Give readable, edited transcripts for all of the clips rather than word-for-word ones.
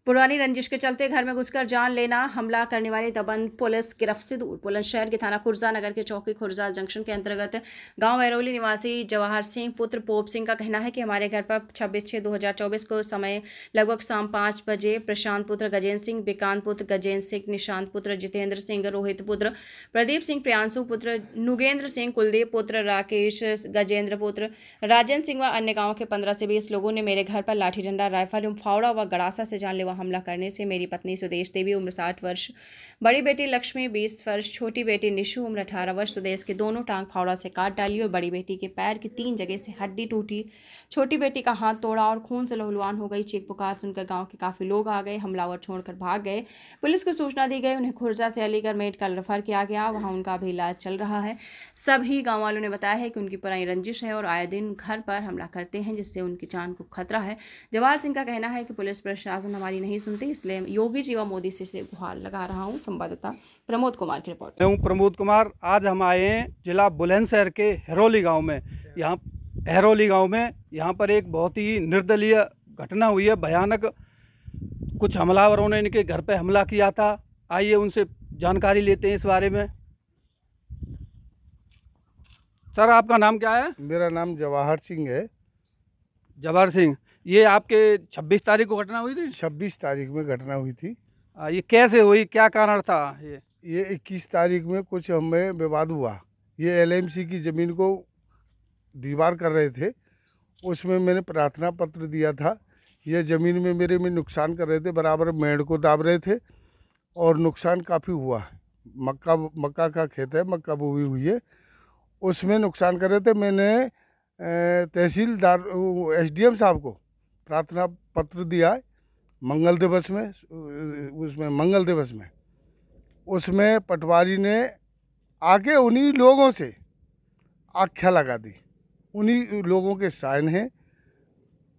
पुरानी रंजिश के चलते घर में घुसकर जान लेना हमला करने वाले दबंग पुलिस गिरफ्त से दूर। बुलंदशहर के थाना खुर्जा नगर के चौकी खुर्जा जंक्शन के अंतर्गत गांव एरोली निवासी जवाहर सिंह पुत्र पोप सिंह का कहना है कि हमारे घर पर 26/6/2024 को समय लगभग शाम 5 बजे प्रशांत पुत्र गजेंद्र सिंह, विकांत पुत्र गजेंद्र सिंह, निशांत पुत्र जितेंद्र सिंह, रोहित पुत्र प्रदीप सिंह, प्रियांशु पुत्र नुगेंद्र सिंह, कुलदीप पुत्र राकेश, गजेंद्र पुत्र राजेंद्र सिंह व अन्य गाँव के 15 से 20 लोगों ने मेरे घर पर लाठी डंडा, राइफल एवं फावड़ा व गड़ासा से जानलेवा हमला करने से मेरी पत्नी सुदेश देवी उम्र 60 वर्ष, बड़ी बेटी लक्ष्मी 20 वर्ष, छोटी बेटी निशु उम्र 18 वर्ष सुदेश के दोनों टांग फावड़ा से काट डाली और बड़ी बेटी के पैर की 3 जगह से हड्डी टूटी, छोटी बेटी का हाथ तोड़ा और खून से लहूलुहान हो गई। चीख पुकार सुनकर गांव के काफी लोग आ गए, हमलावर छोड़कर भाग गए। पुलिस को सूचना दी गई, उन्हें खुर्जा से अलीगढ़ मेडिकल रेफर किया गया, वहां उनका भी इलाज चल रहा है। सभी गाँव वालों ने बताया है कि उनकी पुरानी रंजिश है और आए दिन घर पर हमला करते हैं जिससे उनकी जान को खतरा है। जवाहर सिंह का कहना है कि पुलिस प्रशासन हमारी नहीं सुनती, इसलिए योगी जी व मोदी से गुहार लगा रहा हूं। संवाददाता प्रमोद कुमार की रिपोर्ट। मैं हूं प्रमोद कुमार। आज हम आए हैं जिला बुलंदशहर के हेरोली गांव में। यहाँ पर एक बहुत ही निर्दलीय घटना हुई है, भयानक। कुछ हमलावरों ने इनके घर पे हमला किया था। आइए उनसे जानकारी लेते हैं इस बारे में। सर, आपका नाम क्या है? मेरा नाम जवाहर सिंह है। जवाहर सिंह, ये आपके 26 तारीख को घटना हुई थी? 26 तारीख में घटना हुई थी। ये कैसे हुई, क्या कारण था? ये 21 तारीख में कुछ हमें विवाद हुआ। ये LMC की ज़मीन को दीवार कर रहे थे, उसमें मैंने प्रार्थना पत्र दिया था। ये ज़मीन में मेरे में नुकसान कर रहे थे, बराबर मेड़ को दाब रहे थे और नुकसान काफ़ी हुआ। मक्का का खेत है, मक्का बोई हुई है, उसमें नुकसान कर रहे थे। मैंने तहसीलदार SDM साहब को प्रार्थना पत्र दिया है मंगल दिवस में। उसमें पटवारी ने आके उन्हीं लोगों से आख्या लगा दी। उन्हीं लोगों के साइन हैं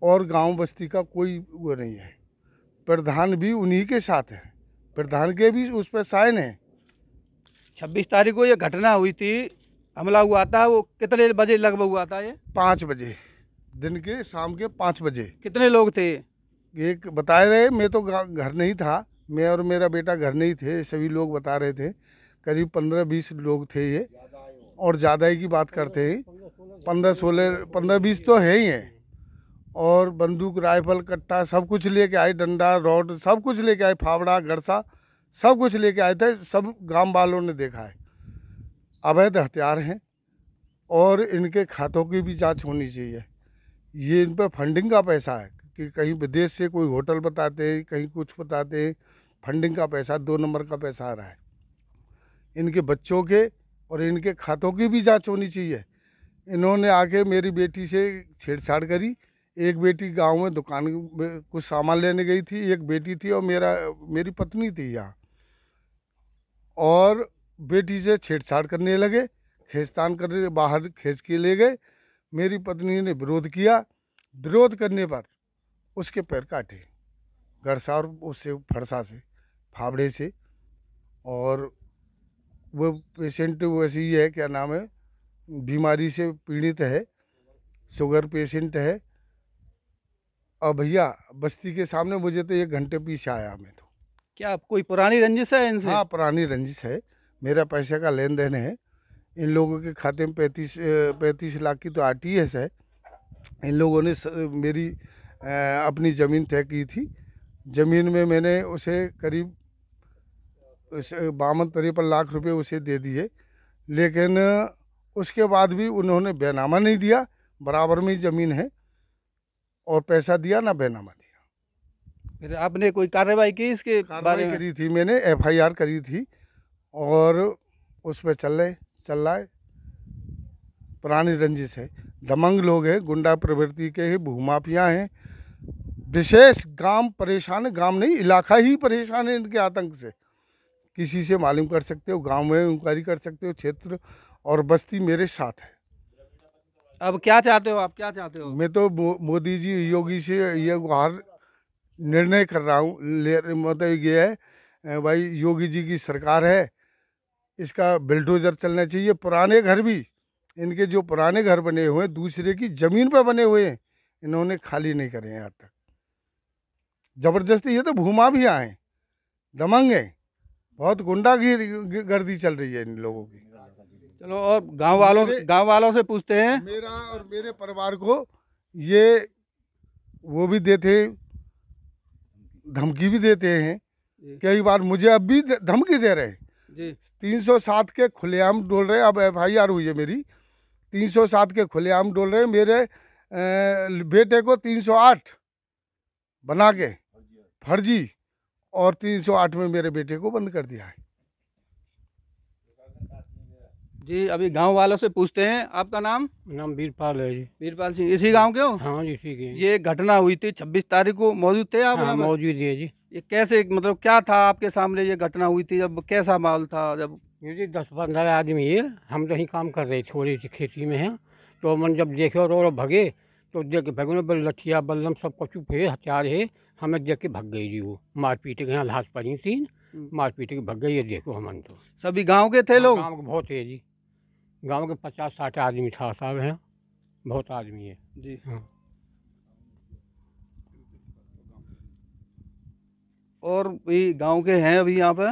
और गांव बस्ती का कोई वो नहीं है। प्रधान भी उन्हीं के साथ है, प्रधान के भी उस पर साइन है। 26 तारीख को ये घटना हुई थी, हमला हुआ था, वो कितने बजे लगभग हुआ था? ये 5 बजे, दिन के शाम के 5 बजे। कितने लोग थे? एक बता रहे, मैं तो घर नहीं था, मैं और मेरा बेटा घर नहीं थे, सभी लोग बता रहे थे करीब 15-20 लोग थे ये, और ज़्यादा ही की बात करते हैं। 15-20 तो है ही हैं। और बंदूक, राइफल, कट्टा सब कुछ लेके आए, डंडा, रॉड सब कुछ लेके आए, फावड़ा, गड़सा सब कुछ लेके आए थे। सब गांव वालों ने देखा है। अवैध हथियार हैं और इनके खातों की भी जांच होनी चाहिए। ये इन पर फंडिंग का पैसा है कि कहीं विदेश से कोई होटल बताते हैं, कहीं कुछ बताते हैं। फंडिंग का पैसा 2 नंबर का पैसा आ रहा है। इनके बच्चों के और इनके खातों की भी जांच होनी चाहिए। इन्होंने आके मेरी बेटी से छेड़छाड़ करी। एक बेटी गांव में दुकान में कुछ सामान लेने गई थी, एक बेटी थी और मेरी पत्नी थी यहाँ, और बेटी से छेड़छाड़ करने लगे, खींचतान करने, बाहर खींच के ले गए। मेरी पत्नी ने विरोध किया। विरोध करने पर उसके पैर काटे, गड़सा और उससे फरसा से, फावड़े से। और वो पेशेंट वैसे ही है, क्या नाम है, बीमारी से पीड़ित है, शुगर पेशेंट है। और भैया बस्ती के सामने मुझे तो 1 घंटे पीछे आया। मैं तो क्या कोई पुरानी रंजिश है इनसे? हाँ, पुरानी रंजिश है। मेरा पैसे का लेन देन है। इन लोगों के खाते में 35 लाख की तो RTS है। इन लोगों ने मेरी अपनी ज़मीन तय की थी। ज़मीन में मैंने उसे करीब 52-53 लाख रुपए उसे दे दिए, लेकिन उसके बाद भी उन्होंने बैनामा नहीं दिया। बराबर में ही ज़मीन है और पैसा दिया ना बैनामा दिया। फिर आपने कोई कार्रवाई की इसके बारे में? करी थी मैंने, FIR करी थी और उस पर चल रहा है। पुरानी रंजिश है, दमंग लोग हैं, गुंडा प्रवृत्ति के हैं, भूमाफिया हैं। विशेष गांव परेशान है, गांव नहीं इलाका ही परेशान है इनके आतंक से। किसी से मालूम कर सकते हो, गांव में इंक्वायरी कर सकते हो। क्षेत्र और बस्ती मेरे साथ है। अब क्या चाहते हो आप, क्या चाहते हो? मैं तो मोदी जी, योगी से ये गुहार निर्णय कर रहा हूँ। मतलब ये है भाई, योगी जी की सरकार है, इसका बिल्डोजर चलना चाहिए। पुराने घर भी, इनके जो पुराने घर बने हुए हैं दूसरे की ज़मीन पर बने हुए हैं, इन्होंने खाली नहीं करे हैं आज तक। जबरदस्ती, ये तो भूमा भी आए, दमंग है, बहुत गुंडागर्दी चल रही है इन लोगों की। चलो, और गांव वालों से पूछते हैं। मेरा और मेरे परिवार को ये वो भी देते, धमकी भी देते हैं, कई बार मुझे अब भी धमकी दे रहे हैं जी। 307 के खुलेआम डोल रहे हैं। अब FIR हुई है मेरी, 307 के खुलेआम डोल रहे हैं। मेरे बेटे को 308 बना के फर्जी, और 308 में मेरे बेटे को बंद कर दिया है। जी, अभी गांव वालों से पूछते हैं। आपका नाम? नाम वीरपाल है जी। वीरपाल सिंह, इसी गांव के हो? हाँ जी, इसी के। ये घटना हुई थी 26 तारीख को, मौजूद थे आप? हाँ, मौजूद है जी। ये कैसे, मतलब क्या था आपके सामने ये घटना हुई थी? जब कैसा माहौल था? जब ये जी 10-15 आदमी है, हम तो ही काम कर रहे थे, थोड़ी सी खेती में हैं। तो मन जब देखे और भगे, तो देख के भगे बल लठिया बल्लम सब कुछ है, हथियार है, हमें देख के भग गई जी। वो मार पीटे के यहाँ लाश पड़ी थी, मार पीटे के भग गई। ये देखो हमन तो सभी गांव के थे लोग? गाँव के बहुत है जी, गाँव के 50-60 आदमी था साहब, हैं बहुत आदमी है जी। हाँ। और भी गांव के हैं अभी यहाँ पे?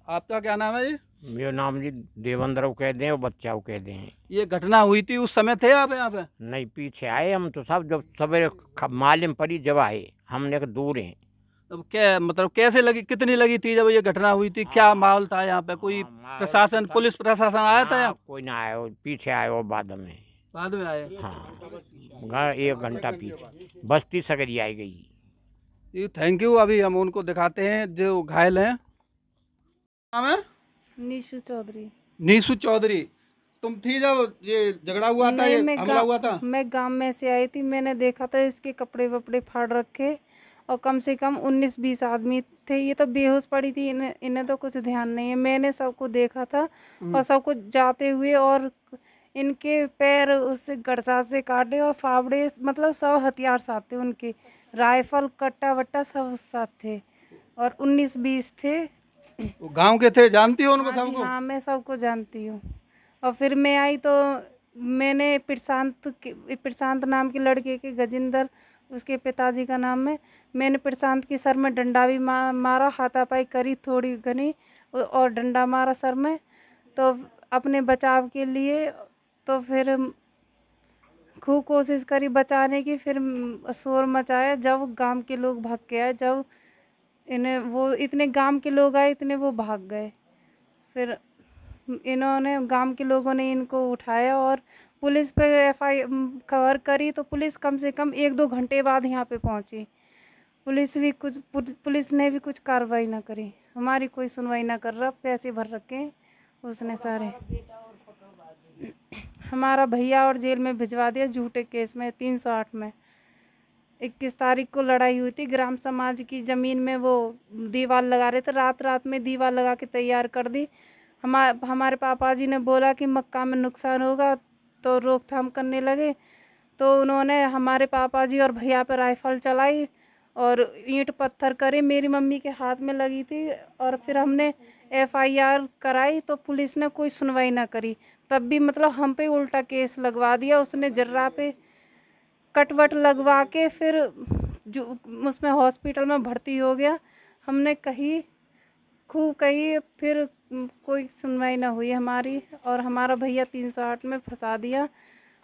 आपका क्या नाम है जी? मेरा नाम जी देवेंद्र कह दें और बच्चा कह दें। ये घटना हुई थी, उस समय थे आप यहाँ पे? नहीं, पीछे आए हम तो सब, जब सवेरे मालूम पड़ी जब आए, हमने दूर हैं। अब क्या मतलब, कैसे लगी, कितनी लगी थी जब ये घटना हुई थी? क्या माहौल था यहाँ पे? कोई प्रशासन, पुलिस प्रशासन आया था यहाँ? कोई ना आया, पीछे आए और बाद में आए? हाँ, 1 घंटा पीछे बस्ती सकरी आई गई जी। Thank you. अभी हम उनको दिखाते हैं जो घायल हैं। नाम है? नीशू चौधरी। नीशू चौधरी, तुम थी जब ये झगड़ा हुआ था, ये हमला हुआ था? मैं गांव में से आई थी, मैंने देखा था इसके कपड़े वपड़े फाड़ रखे, और कम से कम 19-20 आदमी थे। ये तो बेहोश पड़ी थी, इन्हें तो कुछ ध्यान नहीं है। मैंने सबको देखा था, और सबको जाते हुए, और इनके पैर उससे गड़सा से काटे, और फावड़े, मतलब सब हथियार साथ थे उनके, राइफल कट्टा वट्टा सब साथ थे, और 19-20 थे। वो गांव के थे, जानती हो उनको सबको? हाँ, मैं सबको जानती हूँ। और फिर मैं आई तो मैंने प्रशांत नाम के लड़के के, गजेंद्र उसके पिताजी का नाम है, मैंने प्रशांत की सर में डंडा भी मारा, हाथापाई करी थोड़ी घनी, और डंडा मारा सर में, तो अपने बचाव के लिए। तो फिर खूब कोशिश करी बचाने की, फिर शोर मचाया, जब गांव के लोग भाग के आए, जब इन्हें वो इतने गांव के लोग आए, इतने वो भाग गए। फिर इन्होंने, गांव के लोगों ने इनको उठाया और पुलिस पे खबर करी, तो पुलिस कम से कम 1-2 घंटे बाद यहाँ पे पहुँची। पुलिस ने भी कुछ कार्रवाई ना करी, हमारी कोई सुनवाई ना कर रहा, पैसे भर रखे उसने सारे। हमारा भैया और जेल में भिजवा दिया झूठे केस में, 308 में। 21 तारीख को लड़ाई हुई थी ग्राम समाज की ज़मीन में, वो दीवार लगा रहे थे, रात में दीवार लगा के तैयार कर दी। हमारे पापा जी ने बोला कि मक्का में नुकसान होगा, तो रोकथाम करने लगे। तो उन्होंने हमारे पापा जी और भैया पर राइफल चलाई और ईंट पत्थर करे, मेरी मम्मी के हाथ में लगी थी। और फिर हमने FIR कराई, तो पुलिस ने कोई सुनवाई ना करी, तब भी मतलब हम पे उल्टा केस लगवा दिया। उसने जर्रा पे कटवट लगवा के फिर जो उसमें हॉस्पिटल में भर्ती हो गया। हमने खूब कही, फिर कोई सुनवाई ना हुई हमारी, और हमारा भैया 308 में फंसा दिया।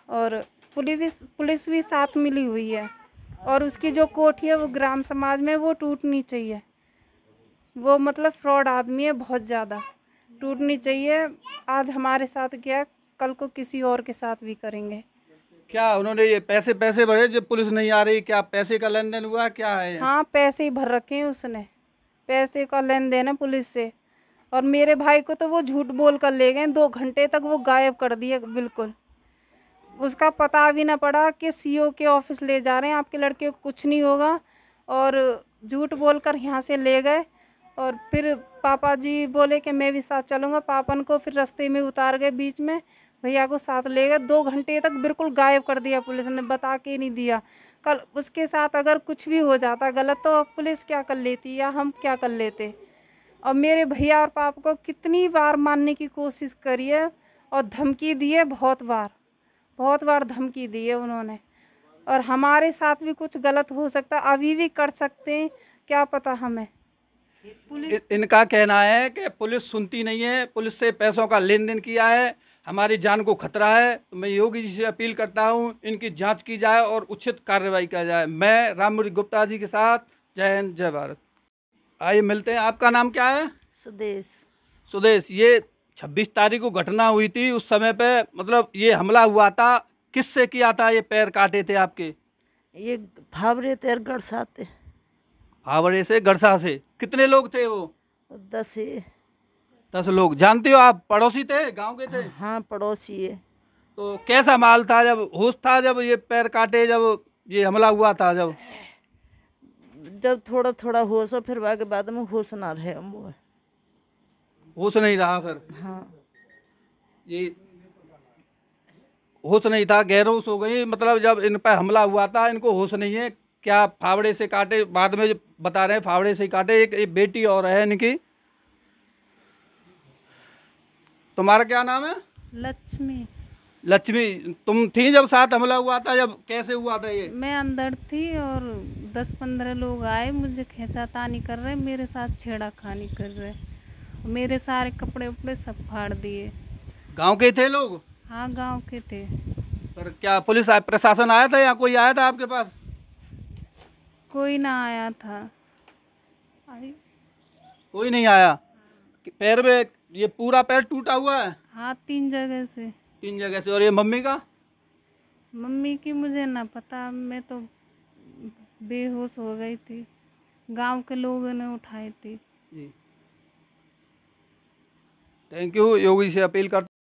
और पुलिस भी साथ मिली हुई है, और उसकी जो कोठी है वो ग्राम समाज में, वो टूटनी चाहिए। वो मतलब फ्रॉड आदमी है, बहुत ज़्यादा, टूटनी चाहिए। आज हमारे साथ किया, कल को किसी और के साथ भी करेंगे। क्या उन्होंने ये पैसे भरे जब पुलिस नहीं आ रही? क्या पैसे का लेन देन हुआ, क्या है? हाँ, पैसे ही भर रखे हैं उसने, पैसे का लेन देन है पुलिस से। और मेरे भाई को तो वो झूठ बोल कर ले गए, 2 घंटे तक वो गायब कर दिए बिल्कुल। उसका पता भी ना पड़ा कि CO के ऑफिस ले जा रहे हैं, आपके लड़के को कुछ नहीं होगा, और झूठ बोलकर यहाँ से ले गए। और फिर पापा जी बोले कि मैं भी साथ चलूँगा, पापन को फिर रास्ते में उतार गए बीच में, भैया को साथ ले गए। 2 घंटे तक बिल्कुल गायब कर दिया पुलिस ने, बता के नहीं दिया। कल उसके साथ अगर कुछ भी हो जाता गलत, तो पुलिस क्या कर लेती या हम क्या कर लेते। और मेरे भैया और पापा को कितनी बार मारने की कोशिश करी है, और धमकी दी है, बहुत बार धमकी दी है उन्होंने। और हमारे साथ भी कुछ गलत हो सकता, अभी भी कर सकते हैं, क्या पता हमें। इनका कहना है कि पुलिस सुनती नहीं है, पुलिस से पैसों का लेन देन किया है, हमारी जान को खतरा है। तो मैं योगी जी से अपील करता हूं, इनकी जांच की जाए और उचित कार्रवाई किया जाए। मैं राममुरी गुप्ता जी के साथ, जय हिंद जय भारत। आइए मिलते हैं। आपका नाम क्या है? सुदेश। सुदेश, ये 26 तारीख को घटना हुई थी, उस समय पे मतलब ये हमला हुआ था, किससे किया था? ये पैर काटे थे आपके? ये फावरे तेर गड़साते। फावड़े से, गड़सा से। कितने लोग थे वो? 10 लोग। जानते हो आप? पड़ोसी थे, गांव के थे? हाँ, पड़ोसी है। तो कैसा माल था, जब होश था, जब ये पैर काटे, जब ये हमला हुआ था? जब थोड़ा थोड़ा होश हो, फिर के बाद में होश ना रहे। होश नहीं रहा फिर? हाँ, ये होश नहीं था, गैरहोश हो गई। मतलब जब इन पर हमला हुआ था, इनको होश नहीं है क्या? फावड़े से काटे, बाद में जो बता रहे हैं फावड़े से ही काटे। एक बेटी और है इनकी। तुम्हारा क्या नाम है? लक्ष्मी। लक्ष्मी, तुम थी जब साथ हमला हुआ था? जब कैसे हुआ था ये? मैं अंदर थी और 10-15 लोग आए, मुझे खींचातानी कर रहे, मेरे साथ छेड़ाखानी कर रहे, मेरे सारे कपड़े उपड़े सब फाड़ दिए। गांव के थे लोग? हाँ, गांव के थे। पर क्या पुलिस प्रशासन आया था या कोई आया था आपके पास? कोई ना आया था। कोई नहीं आया। पैर में ये पूरा पैर टूटा हुआ है? हाँ, 3 जगह से। 3 जगह से। और ये मम्मी का? मम्मी की मुझे ना पता, मैं तो बेहोश हो गई थी, गांव के लोगों ने उठाई थी। जी, थैंक यू। योगी से अपील करता